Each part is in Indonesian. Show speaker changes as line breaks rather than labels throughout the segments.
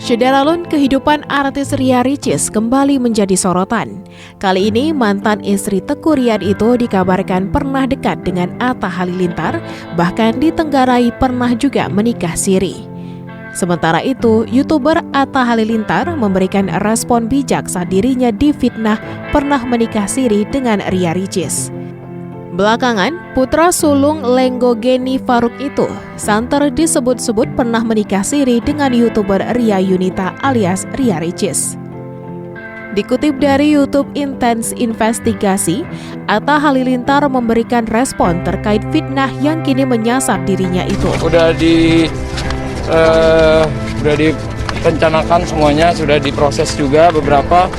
Syederalun kehidupan artis Ria Ricis kembali menjadi sorotan. Kali ini mantan istri Teuku Riyad itu dikabarkan pernah dekat dengan Atta Halilintar, bahkan ditenggarai pernah juga menikah siri. Sementara itu, YouTuber Atta Halilintar memberikan respon bijak saat dirinya difitnah pernah menikah siri dengan Ria Ricis. Belakangan, putra sulung Lenggo Geni Faruk itu santer disebut-sebut pernah menikah siri dengan YouTuber Ria Yunita alias Ria Ricis. Dikutip dari YouTube Intense Investigasi, Atta Halilintar memberikan respon terkait fitnah yang kini menyasar dirinya itu.
Udah direncanakan semuanya, sudah diproses juga beberapa.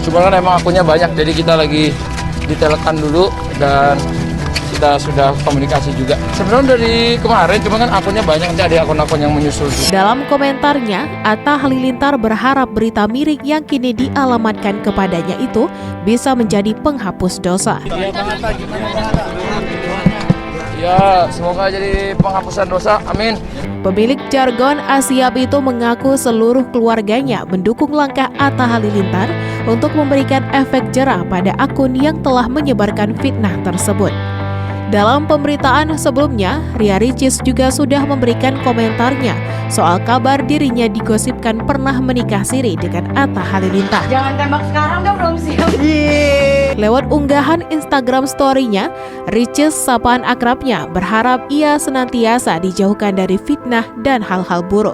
Cuma kan emang akunnya banyak, jadi kita lagi ditelkan dulu dan kita sudah komunikasi juga. Sebenarnya dari kemarin, cuma kan akunnya banyak, nanti ada akun-akun yang menyusul juga.
Dalam komentarnya, Atta Halilintar berharap berita miring yang kini dialamatkan kepadanya itu bisa menjadi penghapus dosa.
Ya, semoga jadi penghapusan dosa, amin.
Pemilik jargon Asiap itu mengaku seluruh keluarganya mendukung langkah Atta Halilintar untuk memberikan efek jerah pada akun yang telah menyebarkan fitnah tersebut. Dalam pemberitaan sebelumnya, Ria Ricis juga sudah memberikan komentarnya soal kabar dirinya digosipkan pernah menikah siri dengan Atta Halilintar.
Jangan tembak sekarang dong, belum siap.
Lewat unggahan Instagram story-nya, Ricis, sapaan akrabnya, berharap ia senantiasa dijauhkan dari fitnah dan hal-hal buruk.